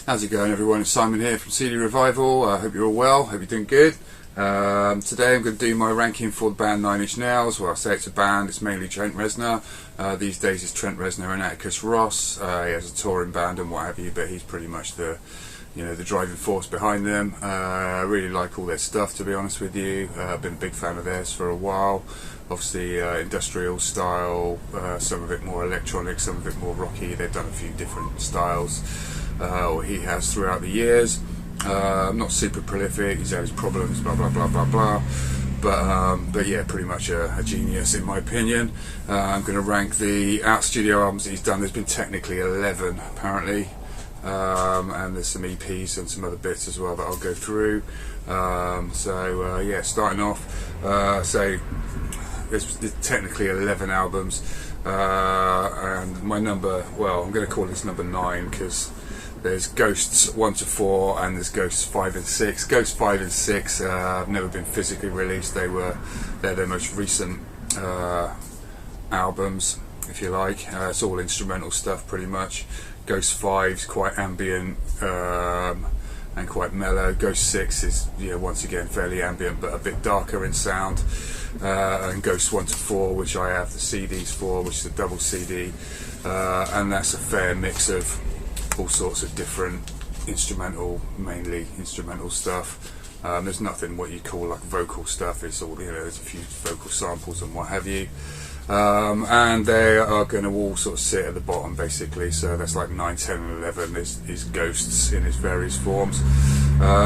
How's it going, everyone? It's Simon here from CD Revival. I hope you're all well. Hope you're doing good. Today I'm going to do my ranking for the band Nine Inch Nails. Well, I say it's a band, it's mainly Trent Reznor. These days it's Trent Reznor and Atticus Ross. He has a touring band and what have you, but he's pretty much the driving force behind them. I really like all their stuff, to be honest with you. I've been a big fan of theirs for a while. Obviously industrial style, some of it more electronic, some of it more rocky. They've done a few different styles, or he has throughout the years. Not super prolific, he's had his problems, blah blah blah blah blah, but yeah, pretty much a genius in my opinion. I'm going to rank the out studio albums that he's done. There's been technically 11 apparently, and there's some EPs and some other bits as well that I'll go through. Yeah, starting off, so there's technically 11 albums, and my number, well, I'm going to call this number 9 because there's Ghosts 1 to 4 and there's Ghosts 5 and 6. Ghosts 5 and 6 have never been physically released. They're their most recent albums, if you like. It's all instrumental stuff pretty much. Ghost 5's quite ambient and quite mellow. Ghost 6 is once again fairly ambient but a bit darker in sound. And Ghosts 1 to 4, which I have the CDs for, which is a double CD, and that's a fair mix of all sorts of different mainly instrumental stuff. There's nothing what you call like vocal stuff. It's all, there's a few vocal samples and what have you. And they are going to all sort of sit at the bottom basically. So that's like 9, 10 and 11 is Ghosts in its various forms.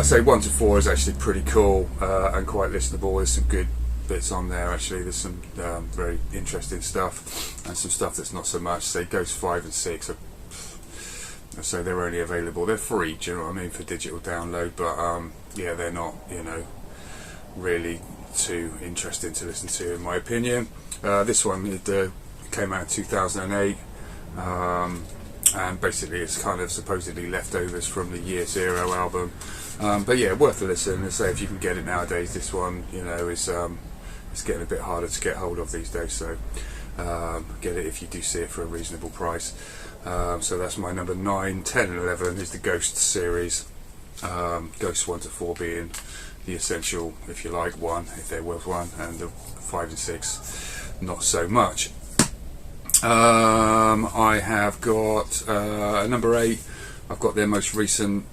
So 1 to 4 is actually pretty cool and quite listenable. There's some good bits on there actually. There's some very interesting stuff and some stuff that's not so much. Say Ghosts 5 and 6 are, so they're only available, they're free, do you know what I mean, for digital download, but yeah, they're not really too interesting to listen to in my opinion. This one came out in 2008, and basically it's kind of supposedly leftovers from the Year Zero album, but yeah, worth a listen. And say if you can get it nowadays, this one it's getting a bit harder to get hold of these days, so get it if you do see it for a reasonable price. So that's my number 9, 10 and 11 is the Ghosts series. Ghosts 1 to 4 being the essential, if you like, one, if there was one, and the 5 and 6 not so much. I have got number 8, I've got their most recent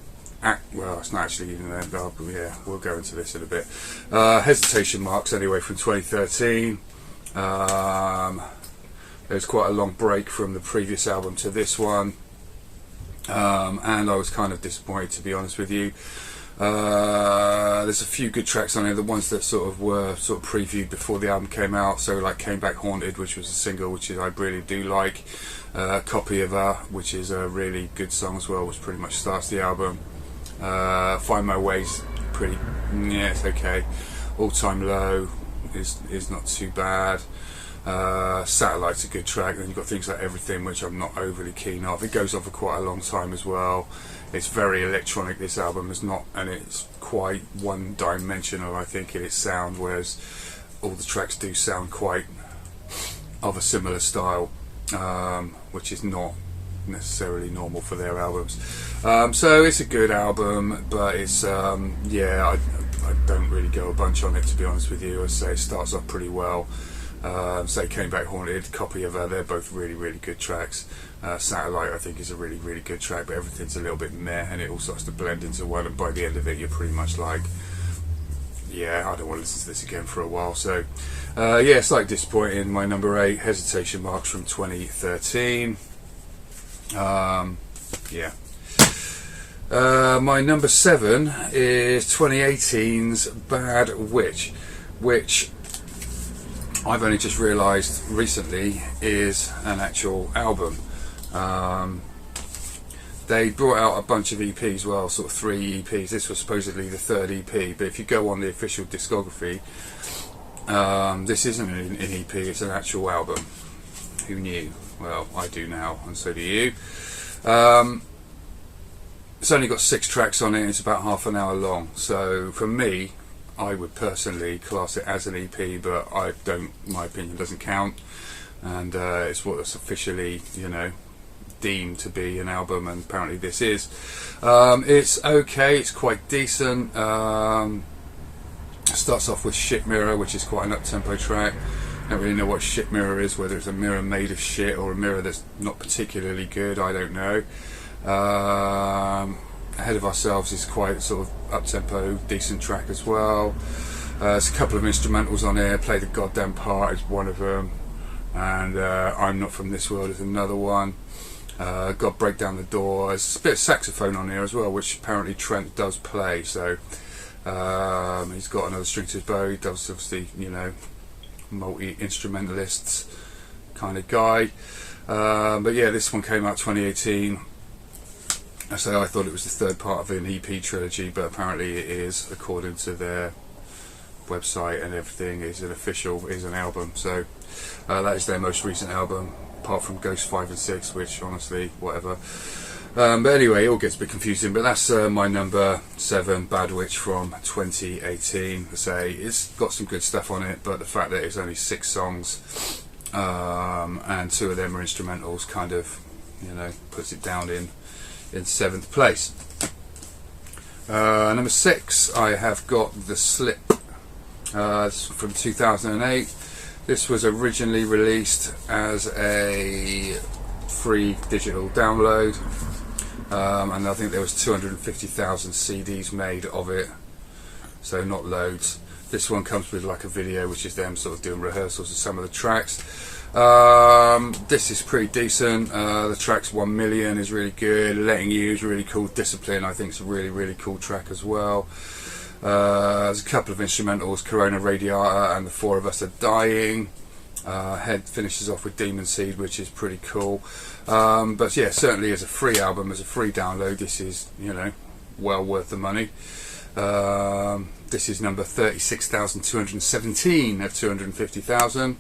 well, it's not actually even their album, yeah, we'll go into this in a bit. Hesitation Marks, anyway, from 2013. There's quite a long break from the previous album to this one, and I was kind of disappointed, to be honest with you. There's a few good tracks on here, the ones that were previewed before the album came out, so like Came Back Haunted, which was a single which I really do like. Copy of Her, which is a really good song as well, which pretty much starts the album. Find My Way's pretty, yeah, it's okay. All Time Low is not too bad. Satellite's a good track. Then you've got things like Everything, which I'm not overly keen of. It goes on for quite a long time as well. It's very electronic, this album is not, and it's quite one-dimensional, I think, in its sound, whereas all the tracks do sound quite of a similar style, which is not necessarily normal for their albums. So it's a good album, but it's yeah, I don't really go a bunch on it, to be honest with you. I say it starts off pretty well. Say Came Back Haunted, Copy of Her, they're both really, really good tracks. Satellite, I think, is a really, really good track, but everything's a little bit meh, and it all starts to blend into one, and by the end of it you're pretty much like, yeah, I don't want to listen to this again for a while. So yeah, it's like disappointing. My number 8, Hesitation Marks from 2013. Yeah. My number 7 is 2018's Bad Witch, which I've only just realised recently is an actual album. They brought out a bunch of EPs, well, sort of 3 EPs. This was supposedly the 3rd EP, but if you go on the official discography, this isn't an EP, it's an actual album. Who knew? Well, I do now, and so do you. It's only got 6 tracks on it, and it's about half an hour long, so for me, I would personally class it as an EP, but I don't, my opinion doesn't count, and it's what's officially, deemed to be an album, and apparently this is. It's okay, it's quite decent. Starts off with Shit Mirror, which is quite an up-tempo track. I don't really know what Shit Mirror is, whether it's a mirror made of shit or a mirror that's not particularly good, I don't know. Ahead of Ourselves is quite sort of up-tempo, decent track as well. There's a couple of instrumentals on here. Play the Goddamn Part is one of them, and I'm Not From This World is another one. Got Break Down the Door. There's a bit of saxophone on here as well, which apparently Trent does play, so he's got another string to his bow. He does, obviously, you know, multi-instrumentalist kind of guy. But yeah, this one came out 2018. So I thought it was the third part of an EP trilogy, but apparently it is, according to their website and everything. Is an album. So that is their most recent album, apart from Ghost 5 and 6, which honestly, whatever. But anyway, it all gets a bit confusing. But that's my number 7, Bad Witch from 2018. I say it's got some good stuff on it, but the fact that it's only 6 songs and 2 of them are instrumentals kind of, you know, puts it down in 7th place. Number 6, I have got The Slip. From 2008. This was originally released as a free digital download, and I think there was 250,000 CDs made of it, so not loads. This one comes with like a video, which is them sort of doing rehearsals of some of the tracks. This is pretty decent. The track's 1 Million is really good. Letting You is really cool. Discipline, I think, is a really cool track as well. There's a couple of instrumentals, Corona Radiata and The Four of Us Are Dying. Head finishes off with Demon Seed, which is pretty cool. But yeah, certainly as a free album, as a free download, this is, you know, well worth the money. This is number 36,217 of 250,000.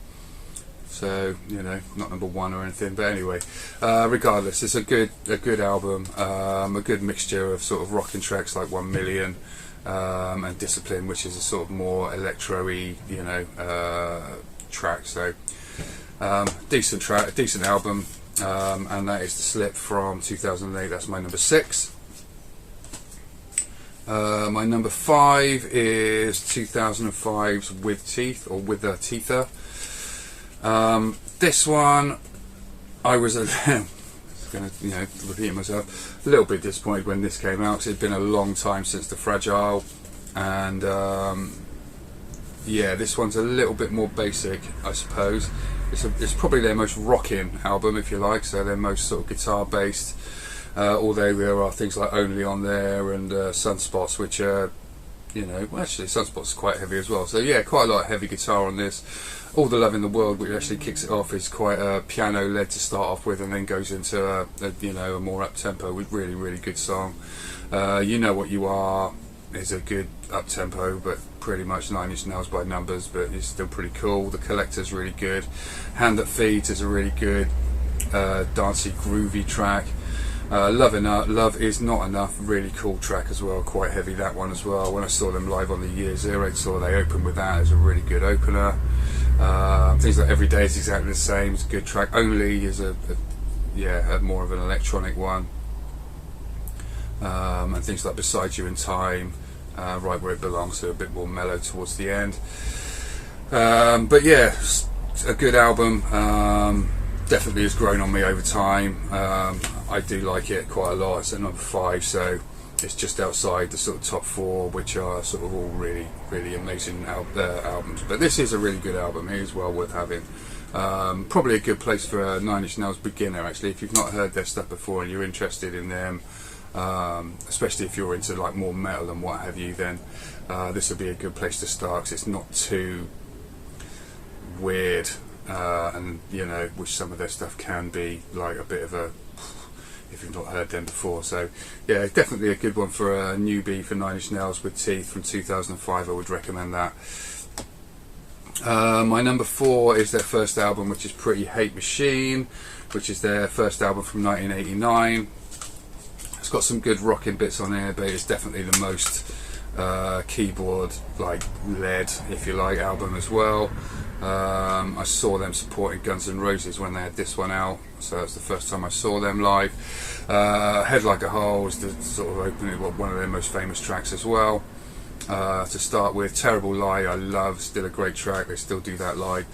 So, you know, not number 1 or anything, but anyway, regardless, it's a good album, a good mixture of sort of rocking tracks like 1 Million, and Discipline, which is a sort of more electro-y, you know, track. So decent track, a decent album, and that is The Slip from 2008. That's my number 6. My number 5 is 2005's With Teeth, or With a Teether. This one, I was going to, you know, repeat myself, a little bit disappointed when this came out, because it had been a long time since The Fragile, and yeah, this one's a little bit more basic, I suppose. It's probably their most rocking album, if you like, so their most sort of guitar based, although there are things like Only on there and Sunspots, which are, you know, well, actually Sunspots is quite heavy as well, so yeah, quite a lot of heavy guitar on this. All the Love in the World, which actually kicks it off, is quite piano led to start off with, and then goes into a you know, a more up tempo with really good song. You Know What You Are is a good up tempo, but pretty much 9 Inch Nails by numbers, but it's still pretty cool. The Collector's really good. Hand That Feeds is a really good dancey, groovy track. Love Is Not Enough, really cool track as well, quite heavy, that one as well. When I saw them live on the Year Zero tour, they opened with that as a really good opener. Things like Every Day is exactly the same, it's a good track. Only is a more of an electronic one. And things like Beside You in Time, Right Where It Belongs, so a bit more mellow towards the end. But yeah, a good album. Definitely has grown on me over time. I do like it quite a lot. It's at number 5, so it's just outside the sort of top 4, which are sort of all really amazing albums. But this is a really good album. It is well worth having. Probably a good place for a 9 Inch Nails beginner, actually. If you've not heard their stuff before and you're interested in them, especially if you're into like more metal and what have you, then this would be a good place to start, because it's not too weird, and you know, which some of their stuff can be, like a bit of a, if you've not heard them before. So yeah, definitely a good one for a newbie for 9 Inch Nails. With Teeth from 2005, I would recommend that. My number 4 is their first album, which is Pretty Hate Machine, which is their first album from 1989. It's got some good rocking bits on here, but it's definitely the most keyboard, like lead, if you like, album as well. I saw them supporting Guns N' Roses when they had this one out, so that's the first time I saw them live. Head Like a Hole is the sort of opening, one of their most famous tracks as well. To start with, Terrible Lie I love, still a great track, they still do that live.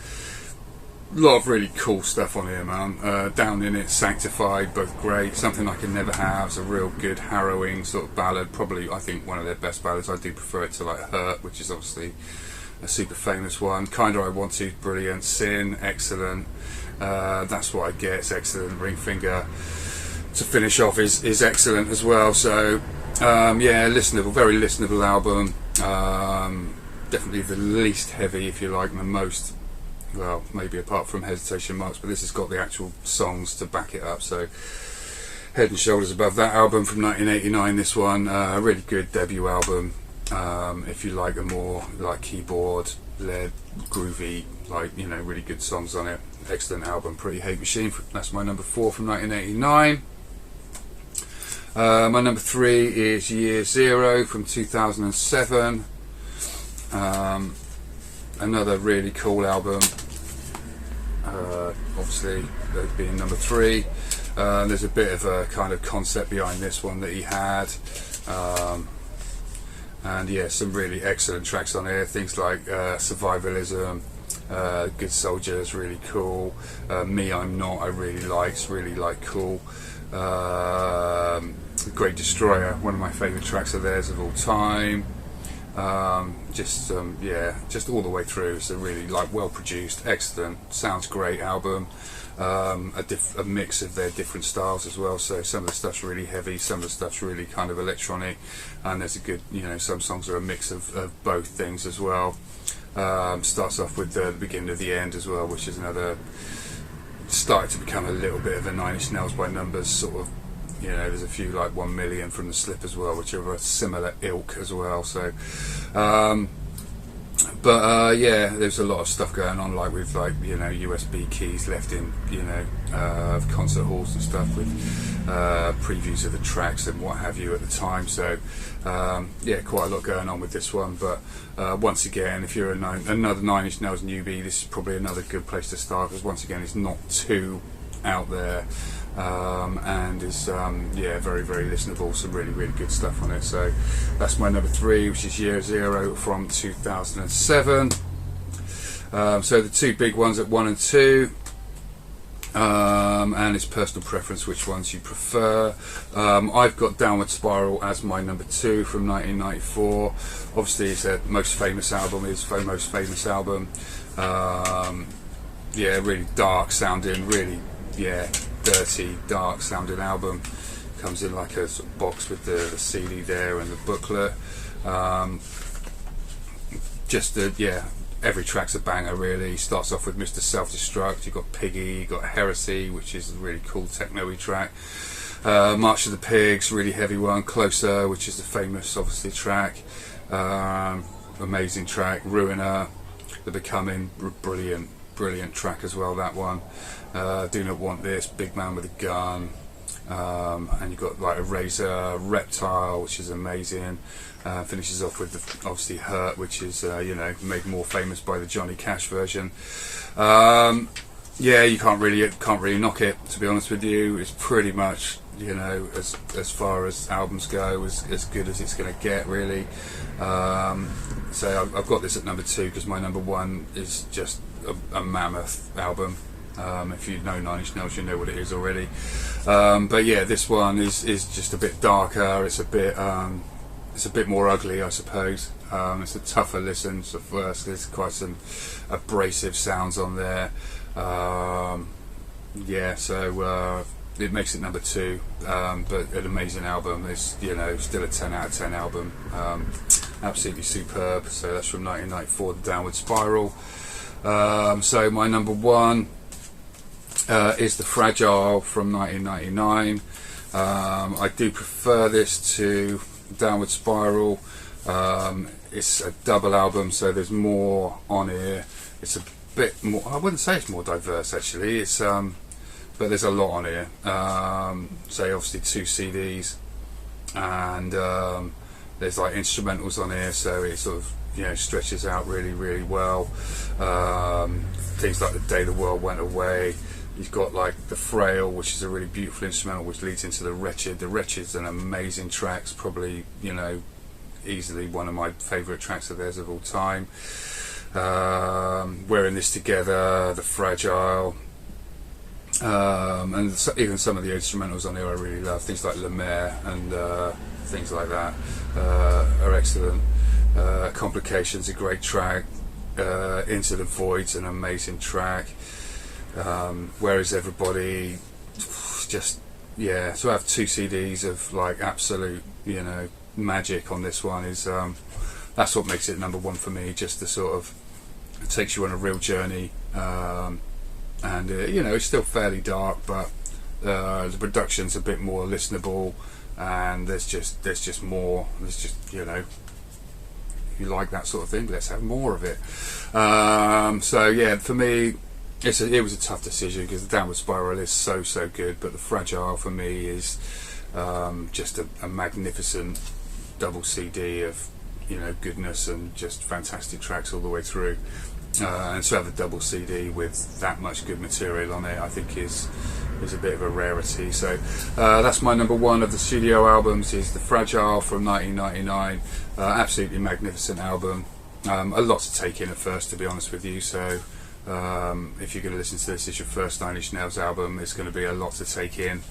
A lot of really cool stuff on here, man. Down in It, Sanctified, both great. Something I Can Never Have is a real good harrowing sort of ballad, probably I think one of their best ballads. I do prefer it to like Hurt, which is obviously a super famous one. Kinda I Want To, brilliant. Sin, excellent. That's What I Get, it's excellent. Ring Finger to finish off is excellent as well. So yeah, listenable, very listenable album. Definitely the least heavy, if you like, and the most, well, maybe apart from Hesitation Marks, but this has got the actual songs to back it up. So head and shoulders above that album from 1989. This one, a really good debut album. If you like a more like keyboard led, groovy, like, you know, really good songs on it. Excellent album, Pretty Hate Machine. That's my number 4 from 1989. My number 3 is Year Zero from 2007. Another really cool album. Obviously, being number 3. There's a bit of a kind of concept behind this one that he had. And yeah, some really excellent tracks on here. Things like Survivalism, Good Soldier is really cool. Me, I'm Not, I really like. It's really like cool. Great Destroyer, one of my favourite tracks of theirs of all time. Yeah, just all the way through. It's a really like well produced, excellent, sounds great album. A mix of their different styles as well. So some of the stuff's really heavy, some of the stuff's really kind of electronic, and there's a good, you know, some songs are a mix of both things as well. Starts off with the beginning of the end as well, which is another, started to become a little bit of a Nine Inch Nails by Numbers sort of. You know, there's a few like 1 Million from The Slip as well, which are a similar ilk as well. So, yeah, there's a lot of stuff going on, like with like, you know, USB keys left in, you know, concert halls and stuff, with previews of the tracks and what have you at the time. So, yeah, quite a lot going on with this one. But once again, if you're another Nine Inch Nails newbie, this is probably another good place to start, because once again, it's not too out there. And is yeah, very, very listenable. Some really, really good stuff on it. So that's my number 3, which is Year Zero from 2007. So the two big ones at 1 and 2, and it's personal preference which ones you prefer. I've got Downward Spiral as my number 2 from 1994. Obviously it's their most famous album, yeah, really dark sounding, really, yeah, dirty, dark sounding album. Comes in like a sort of box with the CD there and the booklet. Yeah, every track's a banger really. Starts off with Mr. Self-Destruct, you've got Piggy, you've got Heresy, which is a really cool techno-y track. March of the Pigs, really heavy one. Closer, which is the famous, obviously, track. Amazing track. Ruiner, The Becoming, brilliant track as well, that one. Do Not Want This, Big Man with a Gun, and you've got like Eraser, Reptile, which is amazing. Finishes off with obviously Hurt, which is you know, made more famous by the Johnny Cash version. Yeah, you can't really knock it, to be honest with you. It's pretty much, you know, as far as albums go, as good as it's going to get really. So I've got this at number 2 because my number 1 is just a mammoth album. If you know Nine Inch Nails, you know what it is already. But yeah, this one is just a bit darker. It's a bit more ugly, I suppose. It's a tougher listen. So first, there's quite some abrasive sounds on there. Yeah, so it makes it number 2. But an amazing album. It's, you know, still a 10 out of 10 album. Absolutely superb. So that's from 1994, The Downward Spiral. So my number 1 is The Fragile from 1999. I do prefer this to Downward Spiral. It's a double album, so there's more on here. It's a bit more, I wouldn't say it's more diverse actually, it's but there's a lot on here. So obviously 2 CDs, and There's like instrumentals on here, so it sort of, you know, stretches out really, really well. Things like The Day the World Went Away. You've got like The Frail, which is a really beautiful instrumental, which leads into The Wretched. The Wretched's an amazing track, it's probably, you know, easily one of my favourite tracks of theirs of all time. We're In This Together, The Fragile, and even some of the instrumentals on here I really love. Things like La Mer and things like that are excellent. Complications, a great track. Into the Void's an amazing track. Where Is Everybody? Just, yeah. So I have 2 CDs of like absolute, you know, magic on this one. Is that's what makes it number 1 for me. Just the sort of, it takes you on a real journey, and you know, it's still fairly dark, but the production's a bit more listenable, and there's just more. There's just, you know, if you like that sort of thing, let's have more of it. So yeah, for me, it was a tough decision because the Downward Spiral is so good, but The Fragile for me is just a magnificent double CD of, you know, goodness and just fantastic tracks all the way through. And to have a double CD with that much good material on it, I think is a bit of a rarity. So that's my number 1 of the studio albums, is The Fragile from 1999. Absolutely magnificent album. A lot to take in at first, to be honest with you. So if you're going to listen to this as your first Nine Inch Nails album, it's going to be a lot to take in.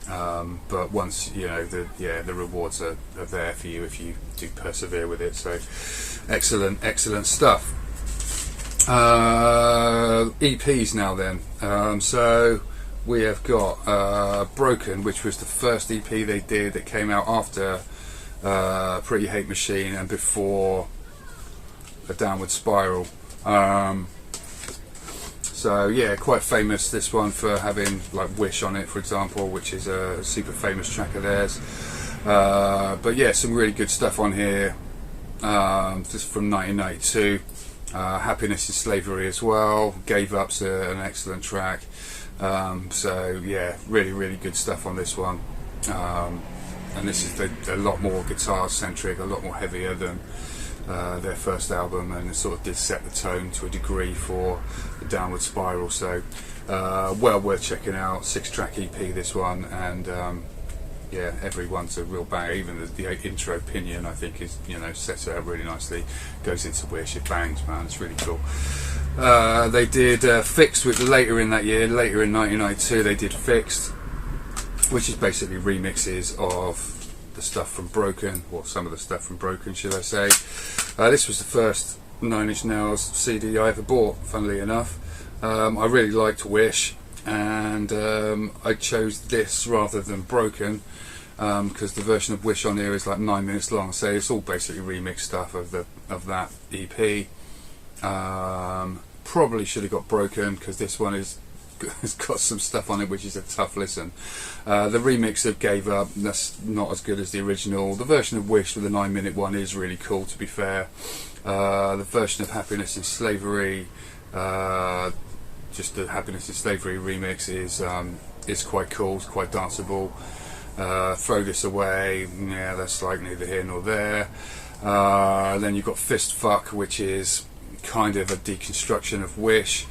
But once, you know, the rewards are there for you if you do persevere with it. So excellent stuff. EPs now then. So we have got Broken, which was the first EP they did that came out after Pretty Hate Machine and before The Downward Spiral. So yeah, quite famous, this one, for having like Wish on it, for example, which is a super famous track of theirs. But yeah, some really good stuff on here. Just from 1992. Happiness in Slavery as well. Gave Up's an excellent track. So yeah, really good stuff on this one. And this is a lot more guitar centric, a lot more heavier than their first album, and it sort of did set the tone to a degree for The Downward Spiral. So well worth checking out. 6-track EP, this one, and yeah, everyone's a real banger. Even the intro, Pinion, I think is, you know, sets it up really nicely. Goes into Wish, it bangs, man. It's really cool. They did Fixed later in that year. Later in 1992, they did Fixed, which is basically remixes of the stuff from Broken, or some of the stuff from Broken, should I say. This was the first Nine Inch Nails CD I ever bought, funnily enough. I really liked Wish, and I chose this rather than Broken, because the version of Wish on here is like 9 minutes long, so it's all basically remixed stuff of that EP. Probably should have got Broken, because this one has got some stuff on it which is a tough listen. The remix of Gave Up, that's not as good as the original. The version of Wish with the 9-minute one is really cool, to be fair. The version of Happiness in Slavery, just the Happiness in Slavery remix, is quite cool, it's quite danceable. Throw This Away, yeah, that's like neither here nor there. Then you've got Fist Fuck, which is kind of a deconstruction of Wish,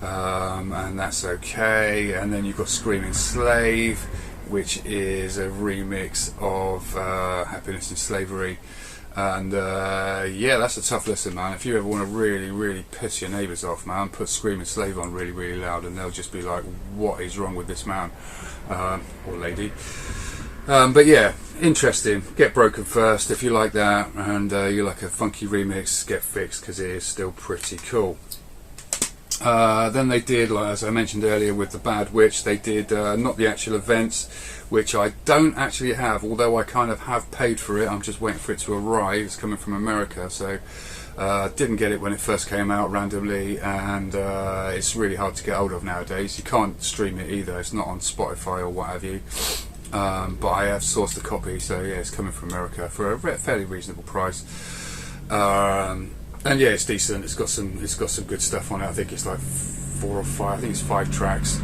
and that's okay. And then you've got Screaming Slave, which is a remix of Happiness in Slavery. And yeah, that's a tough listen, man. If you ever want to really piss your neighbours off, man, put Screaming Slave on really loud, and they'll just be like, what is wrong with this man or lady? But yeah, interesting. Get Broken first if you like that, and you like a funky remix, get Fixed, because it is still pretty cool. Then they did, like, as I mentioned earlier with the Bad Witch, they did Not the Actual Events, which I don't actually have, although I kind of have paid for it. I'm just waiting for it to arrive. It's coming from America, so didn't get it when it first came out randomly, and it's really hard to get hold of nowadays. You can't stream it either, it's not on Spotify or what have you. But I have sourced a copy, so yeah, it's coming from America for a fairly reasonable price. And yeah, it's decent. It's got some good stuff on it. I think it's like 4 or 5. I think it's 5 tracks,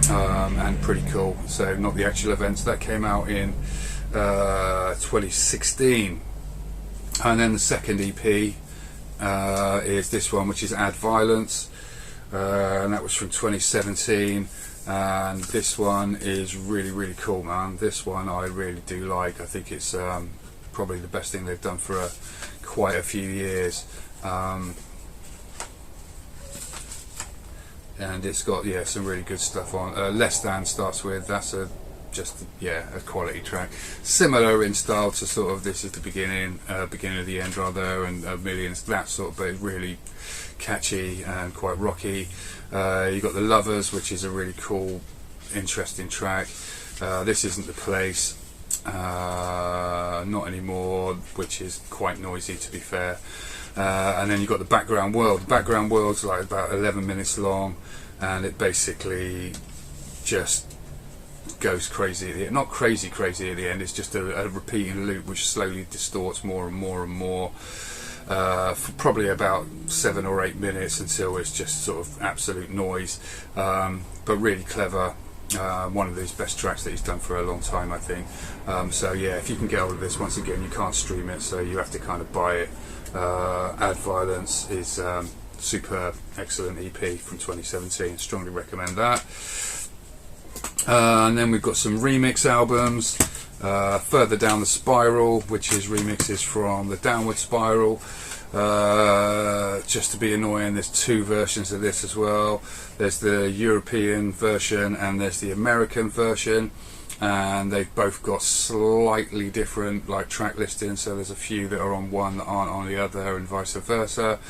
and pretty cool. So Not the Actual Events, that came out in 2016. And then the second EP is this one, which is Add Violence, and that was from 2017. And this one is really cool, man. This one I really do like. I think it's probably the best thing they've done for quite a few years. And it's got some really good stuff on. Less Than starts with, that's a quality track, similar in style to sort of This Is the Beginning of the End rather, and Millions, that sort of, but really catchy and quite rocky. You got The Lovers, which is a really cool, interesting track. This Isn't the Place, Not Anymore, which is quite noisy, to be fair. And then you've got The Background World. The Background World's like about 11 minutes long, and it basically just goes crazy at the end. Not crazy at the end, it's just a repeating loop which slowly distorts more and more and more, for probably about 7 or 8 minutes, until it's just sort of absolute noise, but really clever. One of his best tracks that he's done for a long time, I think. So yeah, if you can get hold of this, once again, you can't stream it, so you have to kind of buy it. Add Violence is superb, excellent EP from 2017. Strongly recommend that. And then we've got some remix albums. Further Down the Spiral, which is remixes from the Downward Spiral. Just to be annoying, there's 2 versions of this as well. There's the European version and there's the American version, and they've both got slightly different track listings, so there's a few that are on one that aren't on the other, and vice versa.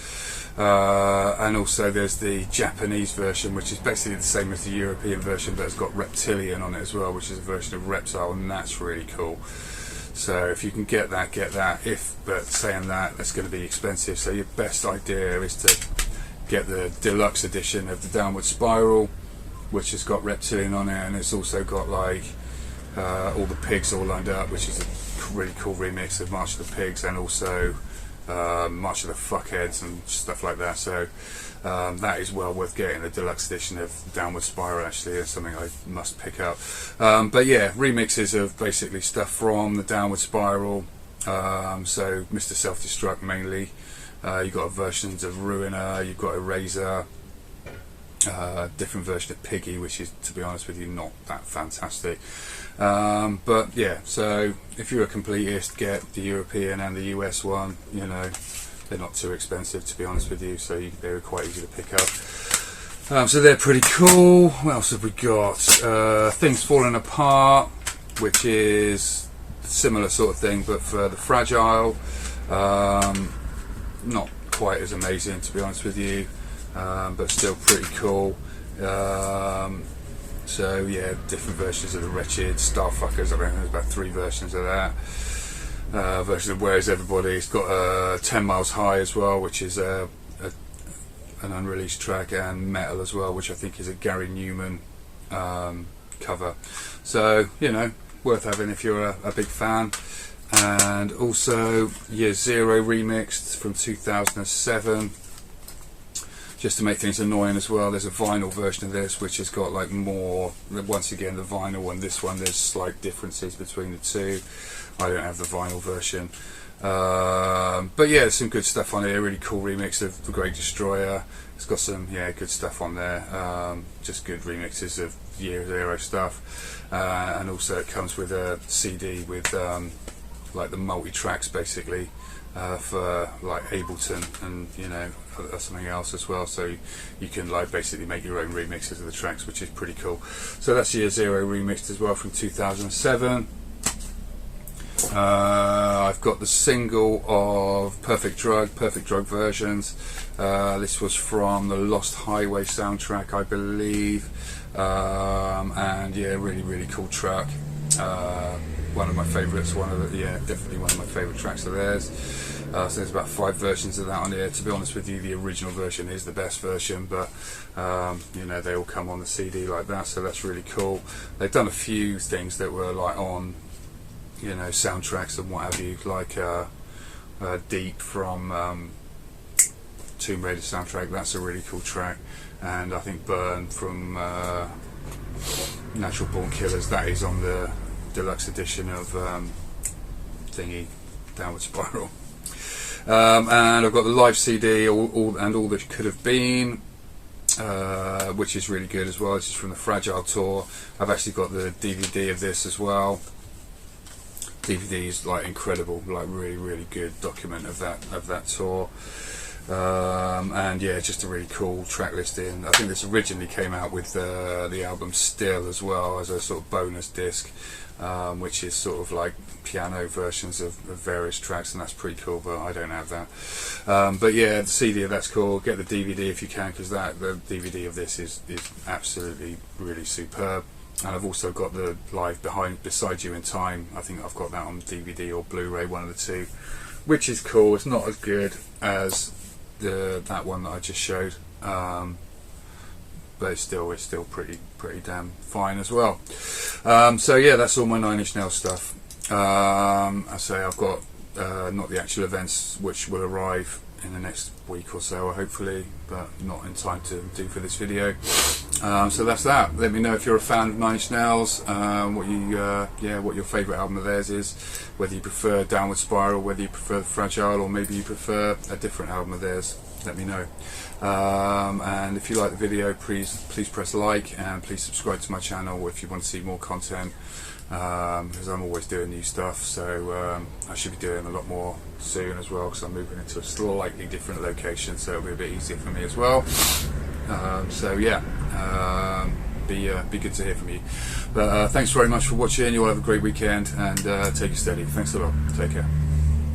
And also there's the Japanese version, which is basically the same as the European version, but it's got Reptilian on it as well, which is a version of Reptile, and that's really cool. So if you can get that, get that. But saying that, that's going to be expensive, so your best idea is to get the deluxe edition of the Downward Spiral, which has got Reptilian on it, and it's also got all the Pigs all lined up, which is a really cool remix of March of the Pigs, and also March of the Fuckheads and stuff like that. So that is well worth getting. The deluxe edition of Downward Spiral actually is something I must pick up. But yeah, remixes of basically stuff from the Downward Spiral. So Mr. Self-Destruct mainly. You've got versions of Ruiner, you've got Eraser, different version of Piggy, which is, to be honest with you, not that fantastic. But yeah, so if you're a completist, get the European and the US one. You know, they're not too expensive, to be honest with you, so they're quite easy to pick up. So they're pretty cool. What else have we got? Things Falling Apart, which is a similar sort of thing, but for the Fragile. Not quite as amazing, to be honest with you, but still pretty cool. So yeah, different versions of the Wretched, Starfuckers. I reckon there's about 3 versions of that. Version of Where Is Everybody? It's got 10 Miles High as well, which is an unreleased track, and Metal as well, which I think is a Gary Newman cover. So you know, worth having if you're a big fan. And also Year Zero remixed from 2007. Just to make things annoying as well, there's a vinyl version of this which has got more, once again, the vinyl and this one, there's slight differences between the two. I don't have the vinyl version. But yeah, there's some good stuff on here. Really cool remix of The Great Destroyer. It's got some good stuff on there. Just good remixes of Year Zero stuff. And also it comes with a CD with the multi-tracks basically, for Ableton and something else as well, so you can basically make your own remixes of the tracks, which is pretty cool. So that's Year Zero remixed as well from 2007. I've got the single of Perfect Drug versions. This was from the Lost Highway soundtrack, I believe, and yeah, really cool track. One of my favourites, definitely one of my favourite tracks of theirs. So there's about 5 versions of that on here. To be honest with you, the original version is the best version, but they all come on the CD like that, so that's really cool. They've done a few things that were on soundtracks and what have you, like Deep from Tomb Raider soundtrack. That's a really cool track. And I think Burn from Natural Born Killers, that is on the deluxe edition of Downward Spiral. And I've got the live CD, and all that could have been, which is really good as well. This is from the Fragile tour. I've actually got the DVD of this as well. DVD is like incredible, like really good document of that tour. And yeah, just a really cool track listing. I think this originally came out with the album Still as well, as a sort of bonus disc, which is sort of like piano versions of various tracks, and that's pretty cool, but I don't have that. But yeah, the CD, that's cool. Get the DVD if you can, because the DVD of this is absolutely really superb. And I've also got the live Beside You in Time. I think I've got that on DVD or Blu-ray, one of the two, which is cool. It's not as good as that one that I just showed, but it's still pretty damn fine as well. So yeah, that's all my Nine Inch Nails stuff. I say I've got not the actual events, which will arrive in the next week or so, hopefully, but not in time to do for this video. So that's that. Let me know if you're a fan of Nine Inch Nails, what your favourite album of theirs is, whether you prefer Downward Spiral, whether you prefer Fragile, or maybe you prefer a different album of theirs. Let me know. And if you like the video, please press like, and please subscribe to my channel if you want to see more content, because I'm always doing new stuff. So I should be doing a lot more soon as well, because I'm moving into a slightly different location, so it'll be a bit easier for me as well. So yeah, be good to hear from you. But thanks very much for watching. You all have a great weekend, and take it steady. Thanks a lot. Take care.